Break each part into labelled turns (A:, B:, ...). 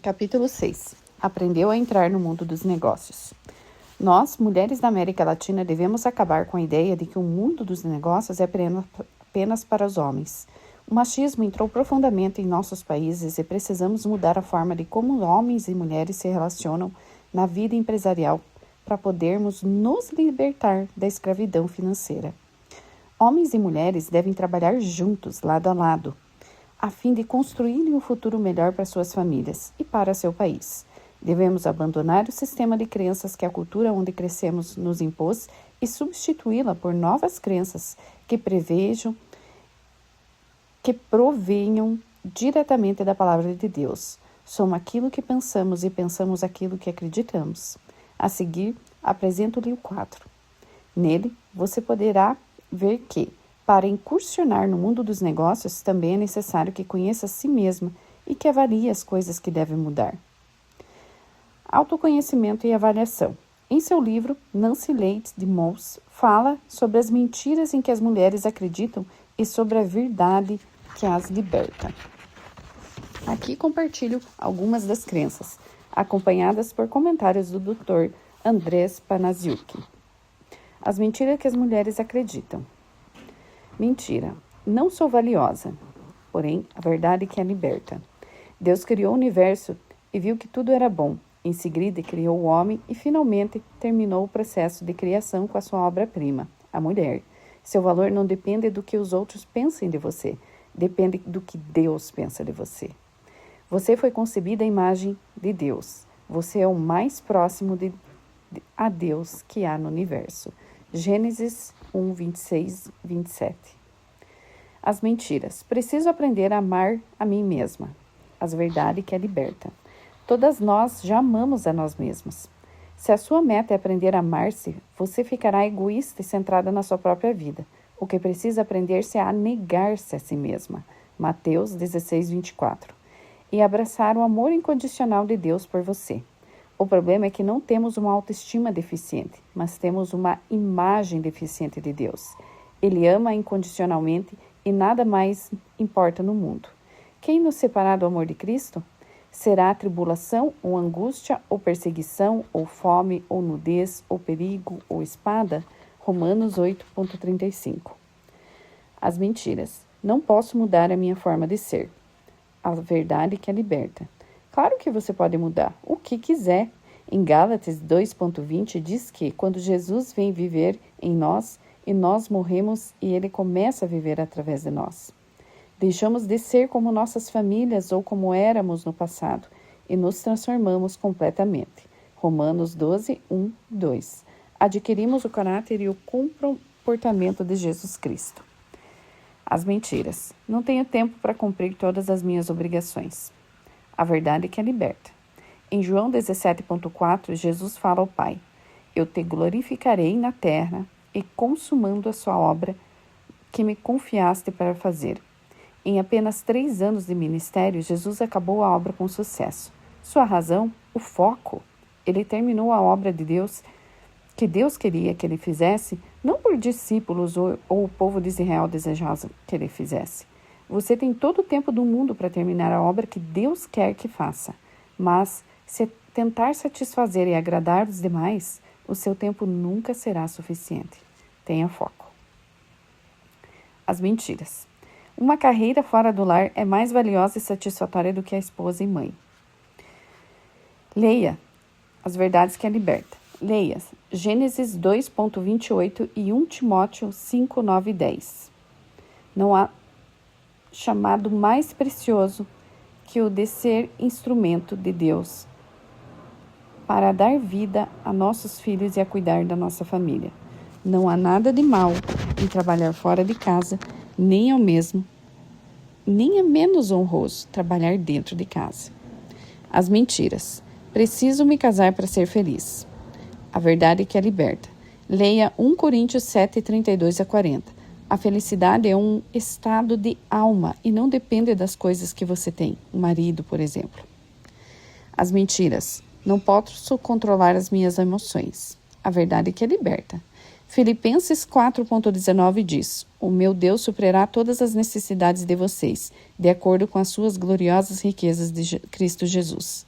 A: Capítulo 6. Aprendeu a entrar no mundo dos negócios. Nós, mulheres da América Latina, devemos acabar com a ideia de que o mundo dos negócios é apenas para os homens. O machismo entrou profundamente em nossos países e precisamos mudar a forma de como homens e mulheres se relacionam na vida empresarial para podermos nos libertar da escravidão financeira. Homens e mulheres devem trabalhar juntos, lado a lado, a fim de construírem um futuro melhor para suas famílias e para seu país. Devemos abandonar o sistema de crenças que a cultura onde crescemos nos impôs e substituí-la por novas crenças que provenham diretamente da palavra de Deus. Somos aquilo que pensamos e pensamos aquilo que acreditamos. A seguir, apresento-lhe o quadro. Nele, você poderá ver que, para incursionar no mundo dos negócios, também é necessário que conheça a si mesma e que avalie as coisas que deve mudar. Autoconhecimento e avaliação. Em seu livro, Nancy Leite de Moss fala sobre as mentiras em que as mulheres acreditam e sobre a verdade que as liberta. Aqui compartilho algumas das crenças, acompanhadas por comentários do Dr. Andrés Panaziuk. As mentiras que as mulheres acreditam. Mentira. Não sou valiosa. Porém, a verdade que a liberta. Deus criou o universo e viu que tudo era bom. Em seguida, criou o homem e, finalmente, terminou o processo de criação com a sua obra-prima, a mulher. Seu valor não depende do que os outros pensem de você. Depende do que Deus pensa de você. Você foi concebida à imagem de Deus. Você é o mais próximo a Deus que há no universo. Gênesis 1, 26, 27. As mentiras. Preciso aprender a amar a mim mesma. As verdades que a liberta. Todas nós já amamos a nós mesmos. Se a sua meta é aprender a amar-se, você ficará egoísta e centrada na sua própria vida. O que precisa aprender-se é a negar-se a si mesma. Mateus 16, 24. E abraçar o amor incondicional de Deus por você. O problema é que não temos uma autoestima deficiente, mas temos uma imagem deficiente de Deus. Ele ama incondicionalmente e nada mais importa no mundo. Quem nos separar do amor de Cristo? Será tribulação, ou angústia, ou perseguição, ou fome, ou nudez, ou perigo, ou espada? Romanos 8,35. As mentiras. Não posso mudar a minha forma de ser. A verdade que a liberta. Claro que você pode mudar o que quiser. Em Gálatas 2,20 diz que quando Jesus vem viver em nós e nós morremos e ele começa a viver através de nós. Deixamos de ser como nossas famílias ou como éramos no passado e nos transformamos completamente. Romanos 12, 1, 2. Adquirimos o caráter e o comportamento de Jesus Cristo. As mentiras. Não tenho tempo para cumprir todas as minhas obrigações. A verdade que a liberta. Em João 17,4, Jesus fala ao Pai: Eu te glorificarei na terra e consumando a sua obra que me confiaste para fazer. Em apenas 3 anos de ministério, Jesus acabou a obra com sucesso. Sua razão? O foco. Ele terminou a obra de Deus, que Deus queria que ele fizesse, não por discípulos ou o povo de Israel desejava que ele fizesse. Você tem todo o tempo do mundo para terminar a obra que Deus quer que faça. Mas, se tentar satisfazer e agradar os demais, o seu tempo nunca será suficiente. Tenha foco. As mentiras. Uma carreira fora do lar é mais valiosa e satisfatória do que a esposa e mãe. Leia as verdades que a liberta. Leia Gênesis 2,28 e 1 Timóteo 5, 9 e 10. Não há chamado mais precioso que o de ser instrumento de Deus para dar vida a nossos filhos e a cuidar da nossa família. Não há nada de mal em trabalhar fora de casa, nem é menos honroso trabalhar dentro de casa. As mentiras. Preciso me casar para ser feliz. A verdade que a liberta. Leia 1 Coríntios 7, 32 a 40. A felicidade é um estado de alma e não depende das coisas que você tem. Um marido, por exemplo. As mentiras. Não posso controlar as minhas emoções. A verdade que a liberta. Filipenses 4,19 diz: O meu Deus suprirá todas as necessidades de vocês, de acordo com as suas gloriosas riquezas de Cristo Jesus.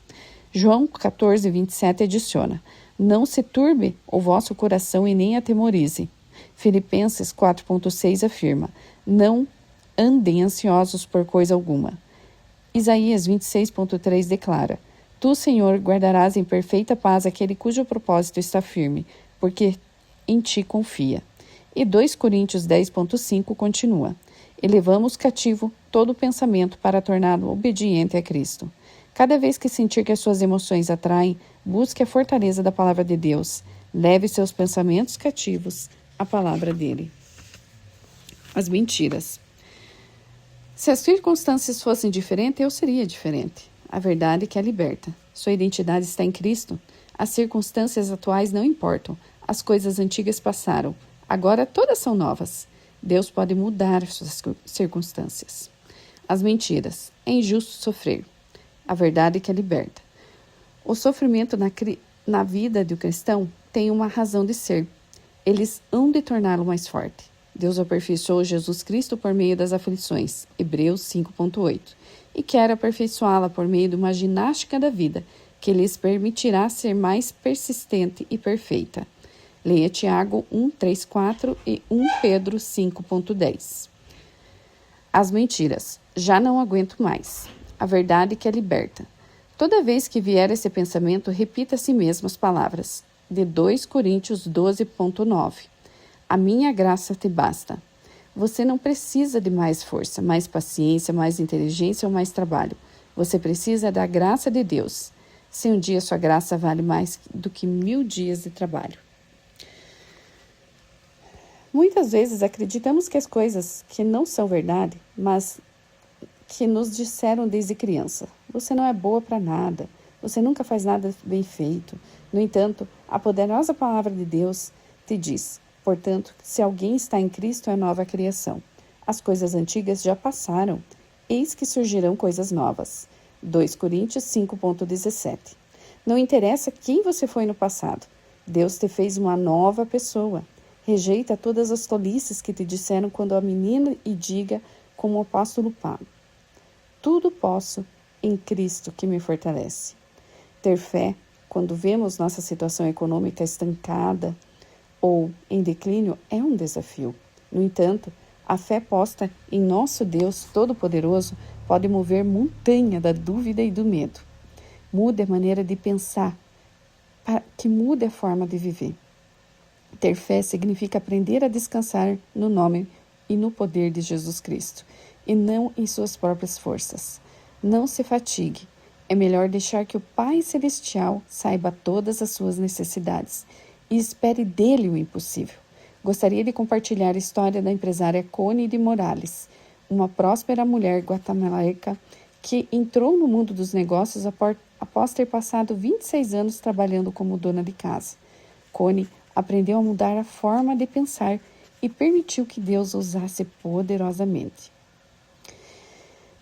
A: João 14,27 adiciona: Não se turbe o vosso coração e nem atemorize. Filipenses 4,6 afirma: Não andem ansiosos por coisa alguma. Isaías 26,3 declara: Tu, Senhor, guardarás em perfeita paz aquele cujo propósito está firme, porque em ti confia. E 2 Coríntios 10,5 continua: Elevamos cativo todo pensamento para torná-lo obediente a Cristo. Cada vez que sentir que as suas emoções atraem, busque a fortaleza da palavra de Deus. Leve seus pensamentos cativos à palavra dele. As mentiras. Se as circunstâncias fossem diferentes, eu seria diferente. A verdade é que a liberta. Sua identidade está em Cristo. As circunstâncias atuais não importam. As coisas antigas passaram. Agora todas são novas. Deus pode mudar suas circunstâncias. As mentiras. É injusto sofrer. A verdade é que a liberta. O sofrimento na vida do cristão tem uma razão de ser. Eles hão de torná-lo mais forte. Deus aperfeiçoou Jesus Cristo por meio das aflições, Hebreus 5,8, e quer aperfeiçoá-la por meio de uma ginástica da vida, que lhes permitirá ser mais persistente e perfeita. Leia Tiago 1,3,4 e 1 Pedro 5,10. As mentiras. Já não aguento mais. A verdade que a liberta. Toda vez que vier esse pensamento, repita a si mesmo as palavras de 2 Coríntios 12,9. A minha graça te basta. Você não precisa de mais força, mais paciência, mais inteligência ou mais trabalho. Você precisa da graça de Deus. Se um dia sua graça vale mais do que 1000 dias de trabalho. Muitas vezes acreditamos que as coisas que não são verdade, mas que nos disseram desde criança. Você não é boa para nada. Você nunca faz nada bem feito. No entanto, a poderosa palavra de Deus te diz: portanto, se alguém está em Cristo, é nova criação. As coisas antigas já passaram. Eis que surgirão coisas novas. 2 Coríntios 5,17. Não interessa quem você foi no passado. Deus te fez uma nova pessoa. Rejeita todas as tolices que te disseram quando a menina e diga, como o apóstolo Paulo: tudo posso em Cristo que me fortalece. Ter fé, quando vemos nossa situação econômica estancada ou em declínio, é um desafio. No entanto, a fé posta em nosso Deus Todo-Poderoso pode mover montanha da dúvida e do medo. Mude a maneira de pensar, para que mude a forma de viver. Ter fé significa aprender a descansar no nome e no poder de Jesus Cristo, e não em suas próprias forças. Não se fatigue. É melhor deixar que o Pai Celestial saiba todas as suas necessidades e espere dele o impossível. Gostaria de compartilhar a história da empresária Connie de Morales, uma próspera mulher guatemalteca que entrou no mundo dos negócios após ter passado 26 anos trabalhando como dona de casa. Connie aprendeu a mudar a forma de pensar e permitiu que Deus usasse poderosamente.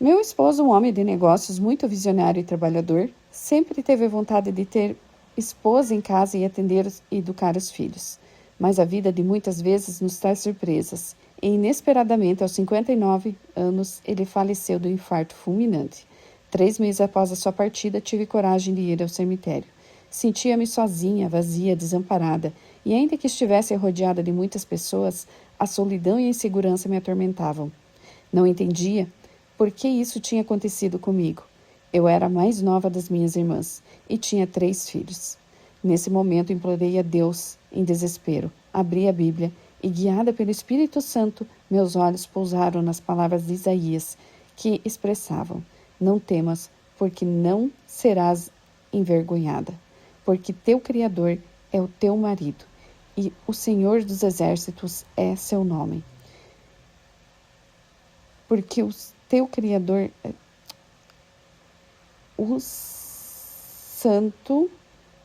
A: Meu esposo, um homem de negócios muito visionário e trabalhador, sempre teve vontade de ter esposa em casa e atender e educar os filhos. Mas a vida de muitas vezes nos traz surpresas. E inesperadamente, aos 59 anos, ele faleceu do infarto fulminante. 3 meses após a sua partida, tive coragem de ir ao cemitério. Sentia-me sozinha, vazia, desamparada, e ainda que estivesse rodeada de muitas pessoas, a solidão e a insegurança me atormentavam. Não entendia por que isso tinha acontecido comigo. Eu era a mais nova das minhas irmãs e tinha 3 filhos. Nesse momento, implorei a Deus em desespero. Abri a Bíblia e, guiada pelo Espírito Santo, meus olhos pousaram nas palavras de Isaías, que expressavam: não temas, porque não serás envergonhada, porque teu Criador é o teu marido, e o Senhor dos Exércitos é seu nome. Porque o teu Criador, o Santo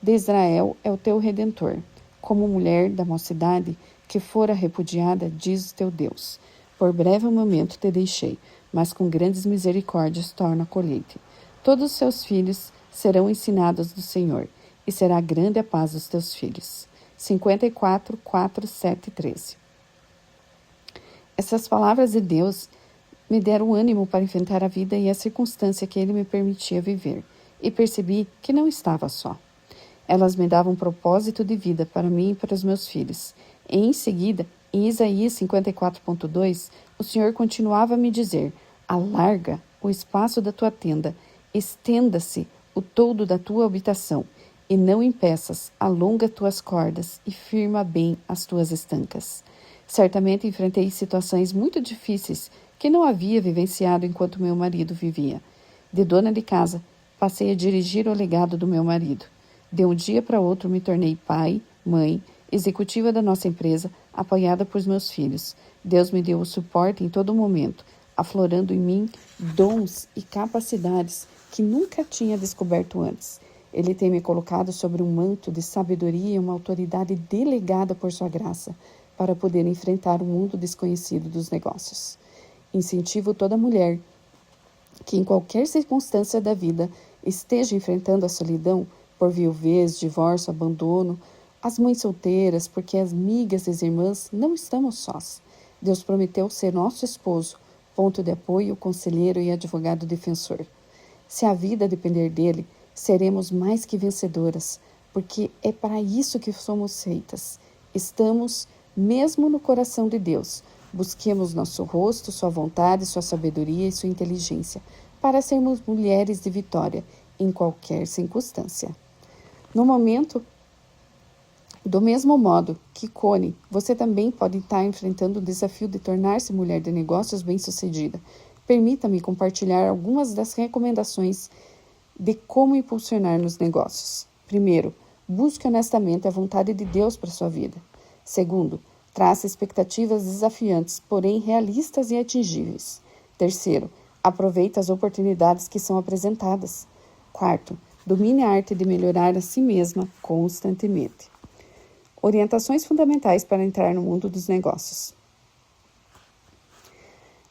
A: de Israel, é o teu Redentor. Como mulher da mocidade que fora repudiada, diz o teu Deus: por breve momento te deixei, mas com grandes misericórdias torno a colheita. Todos os seus filhos serão ensinados do Senhor, e será grande a paz dos teus filhos. 54, 4, 7 e 13. Essas palavras de Deus me deram ânimo para enfrentar a vida e a circunstância que Ele me permitia viver, e percebi que não estava só. Elas me davam um propósito de vida para mim e para os meus filhos. E em seguida, em Isaías 54.2, o Senhor continuava a me dizer: alarga o espaço da tua tenda, estenda-se o toldo da tua habitação, e não impeças, alonga tuas cordas e firma bem as tuas estancas. Certamente enfrentei situações muito difíceis que não havia vivenciado enquanto meu marido vivia. De dona de casa, passei a dirigir o legado do meu marido. De um dia para outro me tornei pai, mãe, executiva da nossa empresa, apoiada por meus filhos. Deus me deu o suporte em todo momento, aflorando em mim dons e capacidades que nunca tinha descoberto antes. Ele tem me colocado sobre um manto de sabedoria e uma autoridade delegada por sua graça, para poder enfrentar o mundo desconhecido dos negócios. Incentivo toda mulher que em qualquer circunstância da vida esteja enfrentando a solidão por viuvez, divórcio, abandono, as mães solteiras, porque as amigas e as irmãs não estamos sós. Deus prometeu ser nosso esposo, ponto de apoio, conselheiro e advogado defensor. Se a vida depender dele, seremos mais que vencedoras, porque é para isso que somos feitas. Estamos mesmo no coração de Deus. Busquemos nosso rosto, sua vontade, sua sabedoria e sua inteligência, para sermos mulheres de vitória em qualquer circunstância. No momento, do mesmo modo que Connie, você também pode estar enfrentando o desafio de tornar-se mulher de negócios bem-sucedida. Permita-me compartilhar algumas das recomendações de como impulsionar nos negócios. Primeiro, busque honestamente a vontade de Deus para sua vida. Segundo, trace expectativas desafiantes, porém realistas e atingíveis. Terceiro, aproveite as oportunidades que são apresentadas. Quarto, domine a arte de melhorar a si mesma constantemente. Orientações fundamentais para entrar no mundo dos negócios.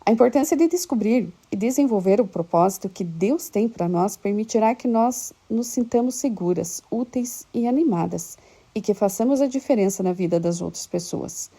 A: A importância de descobrir e desenvolver o propósito que Deus tem para nós permitirá que nós nos sintamos seguras, úteis e animadas, e que façamos a diferença na vida das outras pessoas.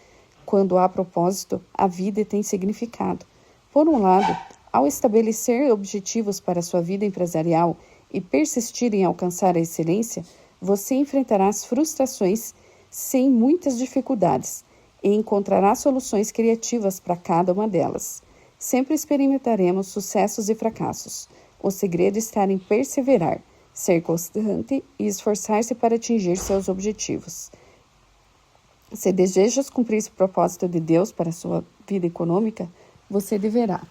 A: Quando há propósito, a vida tem significado. Por um lado, ao estabelecer objetivos para a sua vida empresarial e persistir em alcançar a excelência, você enfrentará as frustrações sem muitas dificuldades e encontrará soluções criativas para cada uma delas. Sempre experimentaremos sucessos e fracassos. O segredo está em perseverar, ser constante e esforçar-se para atingir seus objetivos. Se desejas cumprir esse propósito de Deus para a sua vida econômica, você deverá: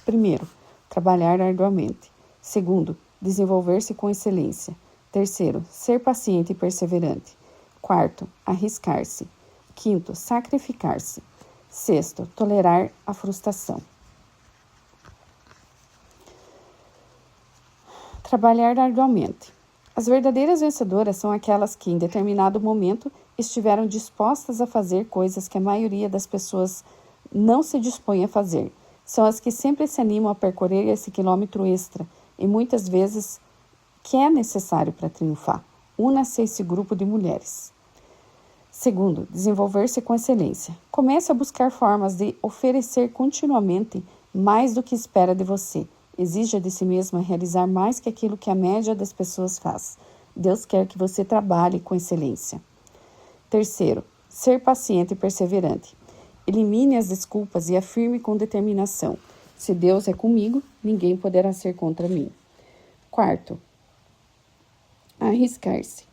A: primeiro, trabalhar arduamente. Segundo, desenvolver-se com excelência. Terceiro, ser paciente e perseverante. Quarto, arriscar-se. Quinto, sacrificar-se. Sexto, tolerar a frustração. Trabalhar arduamente. As verdadeiras vencedoras são aquelas que, em determinado momento, estiveram dispostas a fazer coisas que a maioria das pessoas não se dispõe a fazer. São as que sempre se animam a percorrer esse quilômetro extra e muitas vezes que é necessário para triunfar. Una-se a esse grupo de mulheres. Segundo, desenvolver-se com excelência. Comece a buscar formas de oferecer continuamente mais do que espera de você. Exija de si mesma realizar mais que aquilo que a média das pessoas faz. Deus quer que você trabalhe com excelência. Terceiro, ser paciente e perseverante. Elimine as desculpas e afirme com determinação: se Deus é comigo, ninguém poderá ser contra mim. Quarto, arriscar-se.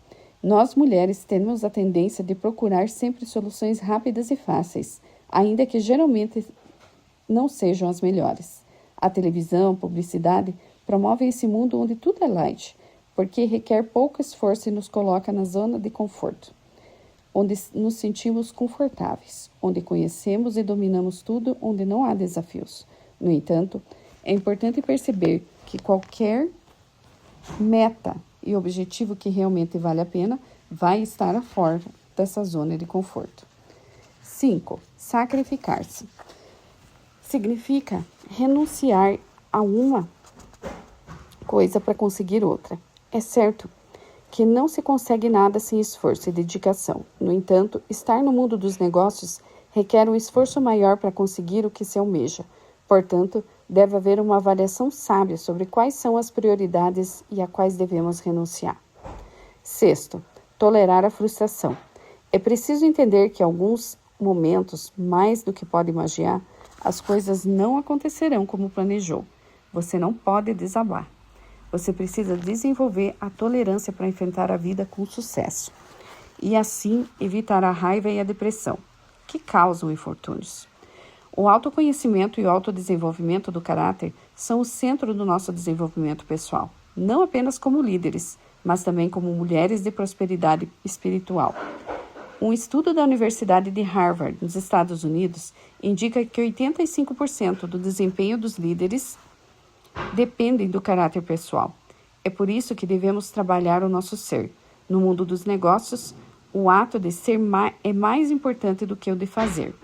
A: Nós, mulheres, temos a tendência de procurar sempre soluções rápidas e fáceis, ainda que geralmente não sejam as melhores. A televisão, publicidade, promovem esse mundo onde tudo é light, porque requer pouco esforço e nos coloca na zona de conforto, onde nos sentimos confortáveis, onde conhecemos e dominamos tudo, onde não há desafios. No entanto, é importante perceber que qualquer meta e objetivo que realmente vale a pena vai estar fora dessa zona de conforto. 5. Sacrificar-se. Significa renunciar a uma coisa para conseguir outra. É certo que não se consegue nada sem esforço e dedicação. No entanto, estar no mundo dos negócios requer um esforço maior para conseguir o que se almeja. Portanto, deve haver uma avaliação sábia sobre quais são as prioridades e a quais devemos renunciar. Sexto, tolerar a frustração. É preciso entender que em alguns momentos, mais do que pode imaginar, as coisas não acontecerão como planejou. Você não pode desabar. Você precisa desenvolver a tolerância para enfrentar a vida com sucesso e assim evitar a raiva e a depressão, que causam infortúnios. O autoconhecimento e o autodesenvolvimento do caráter são o centro do nosso desenvolvimento pessoal, não apenas como líderes, mas também como mulheres de prosperidade espiritual. Um estudo da Universidade de Harvard, nos Estados Unidos, indica que 85% do desempenho dos líderes dependem do caráter pessoal. É por isso que devemos trabalhar o nosso ser. No mundo dos negócios, o ato de ser é mais importante do que o de fazer.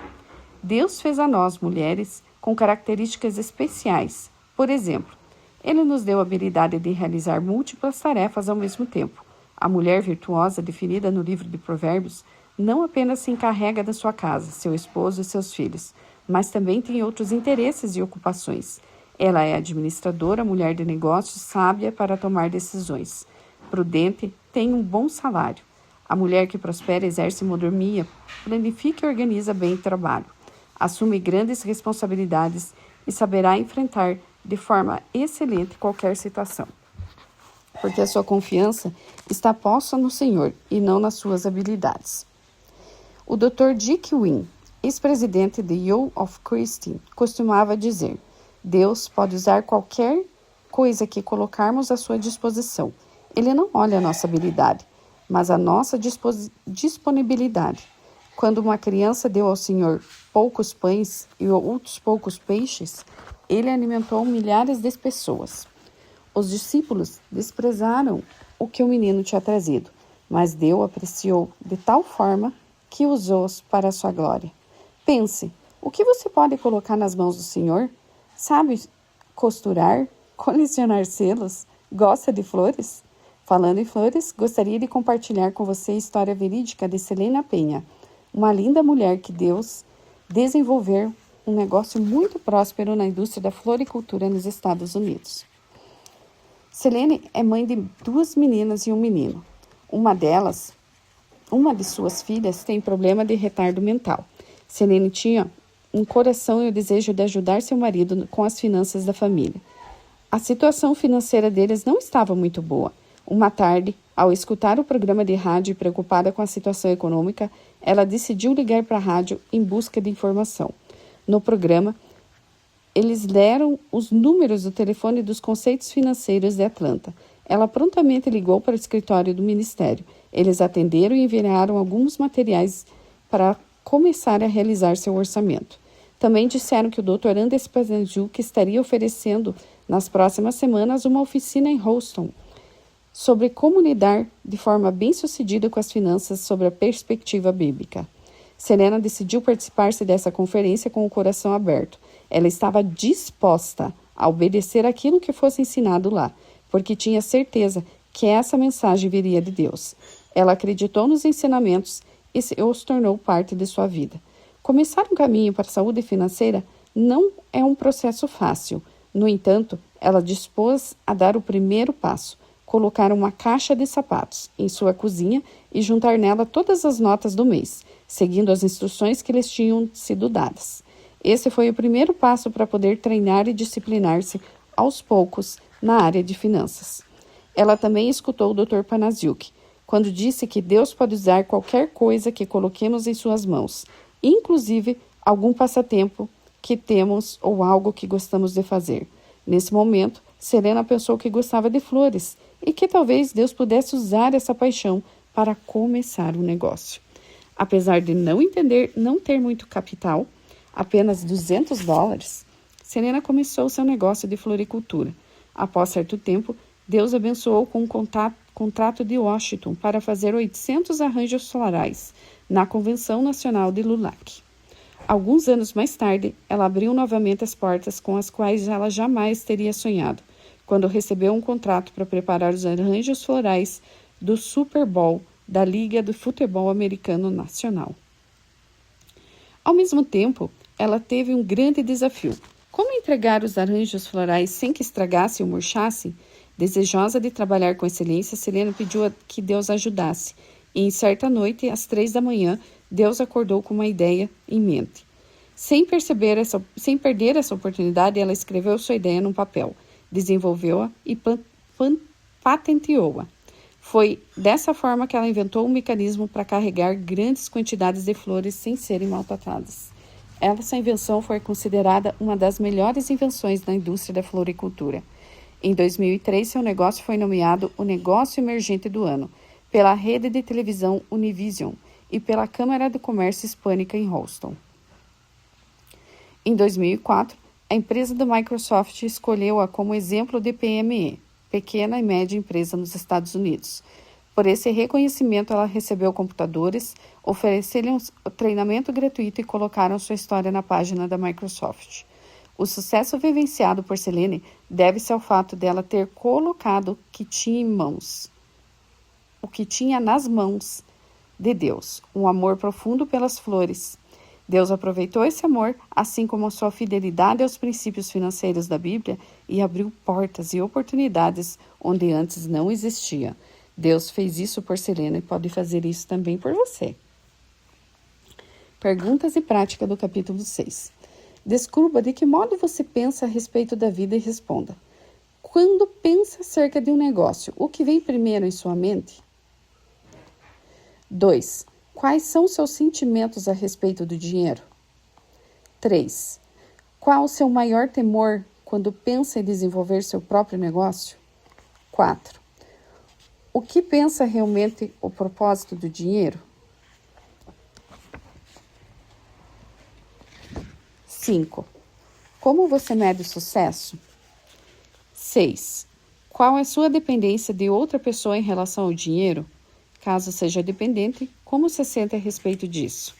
A: Deus fez a nós, mulheres, com características especiais. Por exemplo, Ele nos deu a habilidade de realizar múltiplas tarefas ao mesmo tempo. A mulher virtuosa, definida no livro de Provérbios, não apenas se encarrega da sua casa, seu esposo e seus filhos, mas também tem outros interesses e ocupações. Ela é administradora, mulher de negócios, sábia para tomar decisões. Prudente, tem um bom salário. A mulher que prospera exerce mordomia, planifica e organiza bem o trabalho. Assume grandes responsabilidades e saberá enfrentar de forma excelente qualquer situação. Porque a sua confiança está posta no Senhor e não nas suas habilidades. O Dr. Dick Wynne, ex-presidente de Youth of Christian, costumava dizer: Deus pode usar qualquer coisa que colocarmos à sua disposição. Ele não olha a nossa habilidade, mas a nossa disponibilidade. Quando uma criança deu ao Senhor poucos pães e outros poucos peixes, Ele alimentou milhares de pessoas. Os discípulos desprezaram o que o menino tinha trazido, mas Deus apreciou de tal forma que usou-os para a sua glória. Pense, o que você pode colocar nas mãos do Senhor? Sabe costurar, colecionar selos, gosta de flores? Falando em flores, gostaria de compartilhar com você a história verídica de Selena Penha, uma linda mulher que Deus desenvolveu um negócio muito próspero na indústria da floricultura nos Estados Unidos. Selene é mãe de 2 meninas e um menino. Uma de suas filhas tem problema de retardo mental. Selene tinha um coração e o desejo de ajudar seu marido com as finanças da família. A situação financeira deles não estava muito boa. Uma tarde, ao escutar o programa de rádio e preocupada com a situação econômica, ela decidiu ligar para a rádio em busca de informação. No programa, eles leram os números do telefone dos conceitos financeiros de Atlanta. Ela prontamente ligou para o escritório do ministério. Eles atenderam e enviaram alguns materiais para começar a realizar seu orçamento. Também disseram que o Dr. Anders Paznajuk estaria oferecendo, nas próximas semanas, uma oficina em Houston sobre como lidar de forma bem-sucedida com as finanças sobre a perspectiva bíblica. Selena decidiu participar-se dessa conferência com o coração aberto. Ela estava disposta a obedecer aquilo que fosse ensinado lá, porque tinha certeza que essa mensagem viria de Deus. Ela acreditou nos ensinamentos e os tornou parte de sua vida. Começar um caminho para a saúde financeira não é um processo fácil. No entanto, ela dispôs a dar o primeiro passo, colocar uma caixa de sapatos em sua cozinha e juntar nela todas as notas do mês, seguindo as instruções que lhes tinham sido dadas. Esse foi o primeiro passo para poder treinar e disciplinar-se aos poucos na área de finanças. Ela também escutou o Dr. Paznajuk, quando disse que Deus pode usar qualquer coisa que coloquemos em suas mãos, inclusive algum passatempo que temos ou algo que gostamos de fazer. Nesse momento, Selena pensou que gostava de flores e que talvez Deus pudesse usar essa paixão para começar um negócio. Apesar de não ter muito capital, apenas $200, Selena começou seu negócio de floricultura. Após certo tempo, Deus abençoou com um contrato de Washington para fazer 800 arranjos florais na Convenção Nacional de Lulac. Alguns anos mais tarde, ela abriu novamente as portas com as quais ela jamais teria sonhado, quando recebeu um contrato para preparar os arranjos florais do Super Bowl da Liga do Futebol Americano Nacional. Ao mesmo tempo, ela teve um grande desafio. Como entregar os arranjos florais sem que estragasse ou murchasse? Desejosa de trabalhar com excelência, Selena pediu que Deus ajudasse. E em certa noite, às 3 da manhã, Deus acordou com uma ideia em mente. Sem perder essa oportunidade, ela escreveu sua ideia num papel, desenvolveu-a e patenteou-a. Foi dessa forma que ela inventou um mecanismo para carregar grandes quantidades de flores sem serem maltratadas. Essa invenção foi considerada uma das melhores invenções da indústria da floricultura. Em 2003, seu negócio foi nomeado o Negócio Emergente do Ano pela rede de televisão Univision e pela Câmara de Comércio Hispânica em Houston. Em 2004, a empresa da Microsoft escolheu-a como exemplo de PME, pequena e média empresa nos Estados Unidos. Por esse reconhecimento, ela recebeu computadores, ofereceram treinamento gratuito e colocaram sua história na página da Microsoft. O sucesso vivenciado por Selene deve-se ao fato dela ter colocado o que tinha nas mãos de Deus, um amor profundo pelas flores. Deus aproveitou esse amor, assim como a sua fidelidade aos princípios financeiros da Bíblia, e abriu portas e oportunidades onde antes não existia. Deus fez isso por Selena e pode fazer isso também por você. Perguntas e prática do capítulo 6. Descubra de que modo você pensa a respeito da vida e responda. Quando pensa acerca de um negócio, o que vem primeiro em sua mente? 2. Quais são seus sentimentos a respeito do dinheiro? 3. Qual o seu maior temor quando pensa em desenvolver seu próprio negócio? 4. O que pensa realmente o propósito do dinheiro? 5. Como você mede o sucesso? 6. Qual é a sua dependência de outra pessoa em relação ao dinheiro? Caso seja dependente, como se sente a respeito disso?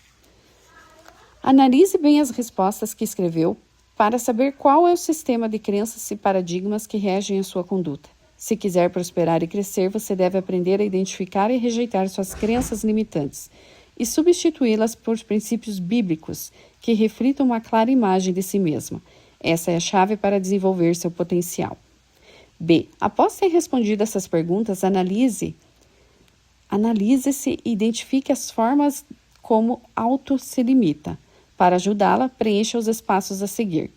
A: Analise bem as respostas que escreveu para saber qual é o sistema de crenças e paradigmas que regem a sua conduta. Se quiser prosperar e crescer, você deve aprender a identificar e rejeitar suas crenças limitantes e substituí-las por princípios bíblicos que reflitam uma clara imagem de si mesma. Essa é a chave para desenvolver seu potencial. B. Após ter respondido essas perguntas, analise-se e identifique as formas como auto se limita. Para ajudá-la, preencha os espaços a seguir.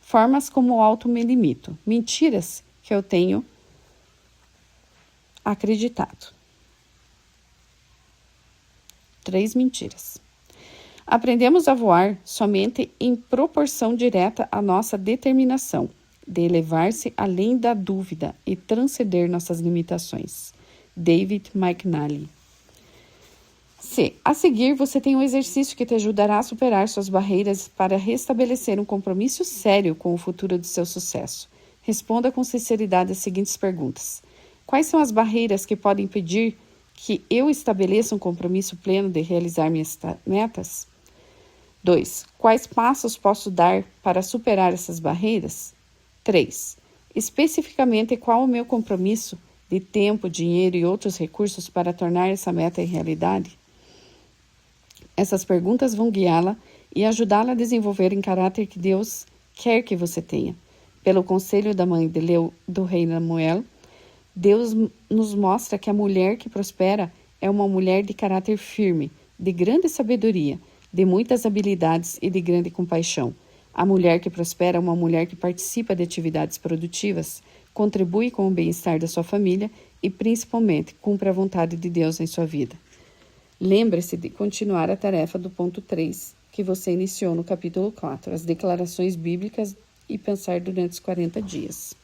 A: Formas como auto me limito. Mentiras que eu tenho acreditado. 3 mentiras. Aprendemos a voar somente em proporção direta à nossa determinação de elevar-se além da dúvida e transcender nossas limitações. David McNally. C. A seguir, você tem um exercício que te ajudará a superar suas barreiras para restabelecer um compromisso sério com o futuro de seu sucesso. Responda com sinceridade as seguintes perguntas. Quais são as barreiras que podem impedir que eu estabeleça um compromisso pleno de realizar minhas metas? 2. Quais passos posso dar para superar essas barreiras? 3. Especificamente, qual o meu compromisso de tempo, dinheiro e outros recursos para tornar essa meta em realidade? Essas perguntas vão guiá-la e ajudá-la a desenvolver em caráter que Deus quer que você tenha. Pelo conselho da mãe do rei Lemuel, Deus nos mostra que a mulher que prospera é uma mulher de caráter firme, de grande sabedoria, de muitas habilidades e de grande compaixão. A mulher que prospera é uma mulher que participa de atividades produtivas, contribui com o bem-estar da sua família e, principalmente, cumpre a vontade de Deus em sua vida. Lembre-se de continuar a tarefa do ponto 3, que você iniciou no capítulo 4, as declarações bíblicas e pensar durante os 40 dias.